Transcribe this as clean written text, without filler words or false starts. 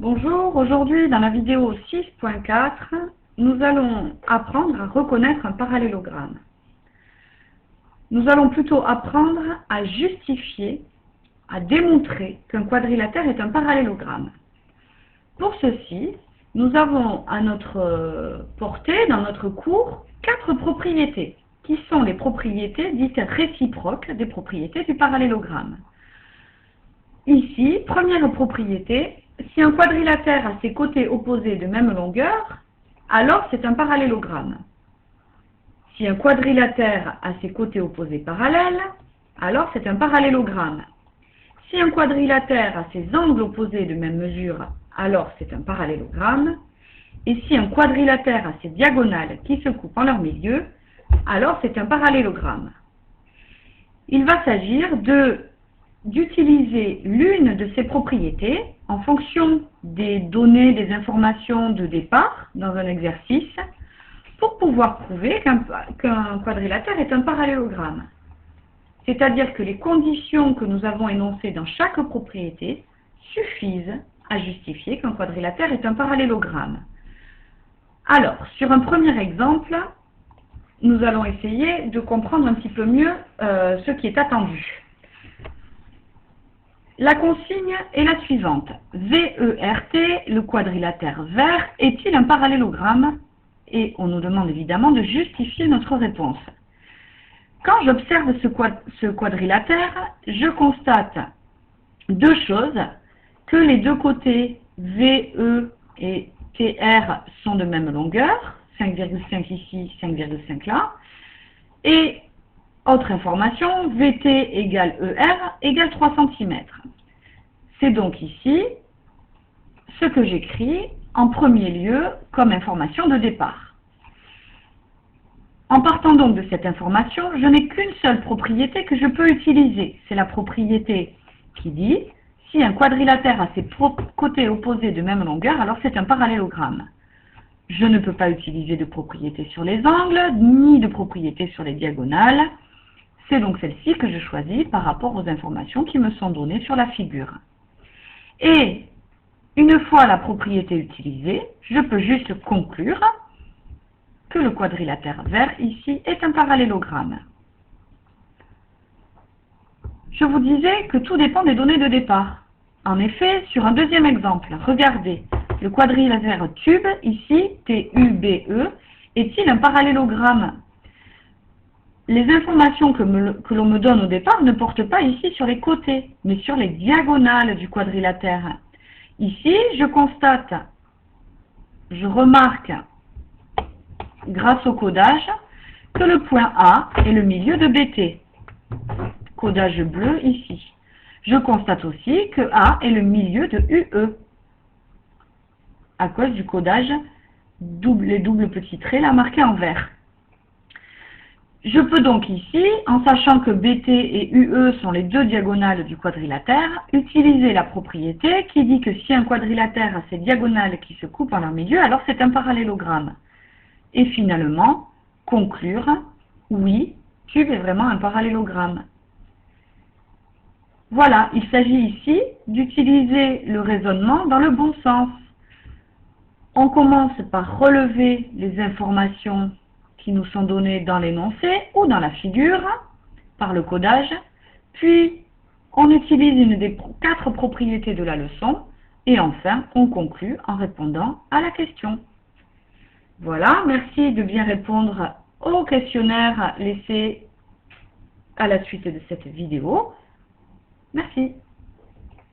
Bonjour, aujourd'hui dans la vidéo 6.4, nous allons apprendre à reconnaître un parallélogramme. Nous allons plutôt apprendre à justifier, à démontrer qu'un quadrilatère est un parallélogramme. Pour ceci, nous avons à notre portée, dans notre cours, 4 propriétés, qui sont les propriétés dites réciproques des propriétés du parallélogramme. Ici, première propriété, si un quadrilatère a ses côtés opposés de même longueur, alors c'est un parallélogramme. Si un quadrilatère a ses côtés opposés parallèles, alors c'est un parallélogramme. Si un quadrilatère a ses angles opposés de même mesure, alors c'est un parallélogramme. Et si un quadrilatère a ses diagonales qui se coupent en leur milieu, alors c'est un parallélogramme. Il va s'agir d'utiliser l'une de ces propriétés en fonction des données, des informations de départ dans un exercice pour pouvoir prouver qu'un quadrilatère est un parallélogramme. C'est-à-dire que les conditions que nous avons énoncées dans chaque propriété suffisent à justifier qu'un quadrilatère est un parallélogramme. Alors, sur un premier exemple, nous allons essayer de comprendre un petit peu mieux ce qui est attendu. La consigne est la suivante. VERT, le quadrilatère vert, est-il un parallélogramme? Et on nous demande évidemment de justifier notre réponse. Quand j'observe ce quadrilatère, je constate deux choses, que les deux côtés VE et TR sont de même longueur, 5,5 ici, 5,5 là, et autre information, VT égale ER égale 3 cm. C'est donc ici ce que j'écris en premier lieu comme information de départ. En partant donc de cette information, je n'ai qu'une seule propriété que je peux utiliser. C'est la propriété qui dit si un quadrilatère a ses côtés opposés de même longueur, alors c'est un parallélogramme. Je ne peux pas utiliser de propriété sur les angles, ni de propriété sur les diagonales. C'est donc celle-ci que je choisis par rapport aux informations qui me sont données sur la figure. Et une fois la propriété utilisée, je peux juste conclure que le quadrilatère vert ici est un parallélogramme. Je vous disais que tout dépend des données de départ. En effet, sur un deuxième exemple, regardez, le quadrilatère tube, ici, TUBE, est-il un parallélogramme? Les informations que l'on me donne au départ ne portent pas ici sur les côtés, mais sur les diagonales du quadrilatère. Ici, je constate, je remarque, grâce au codage, que le point A est le milieu de BT. Codage bleu ici. Je constate aussi que A est le milieu de UE, à cause du codage les doubles petits traits là marqués en vert. Je peux donc ici, en sachant que BT et UE sont les deux diagonales du quadrilatère, utiliser la propriété qui dit que si un quadrilatère a ses diagonales qui se coupent en leur milieu, alors c'est un parallélogramme. Et finalement, conclure, oui, tube est vraiment un parallélogramme. Voilà, il s'agit ici d'utiliser le raisonnement dans le bon sens. On commence par relever les informations qui nous sont données dans l'énoncé ou dans la figure, par le codage, puis on utilise une des 4 propriétés de la leçon, et enfin on conclut en répondant à la question. Voilà, merci de bien répondre au questionnaire laissé à la suite de cette vidéo. Merci.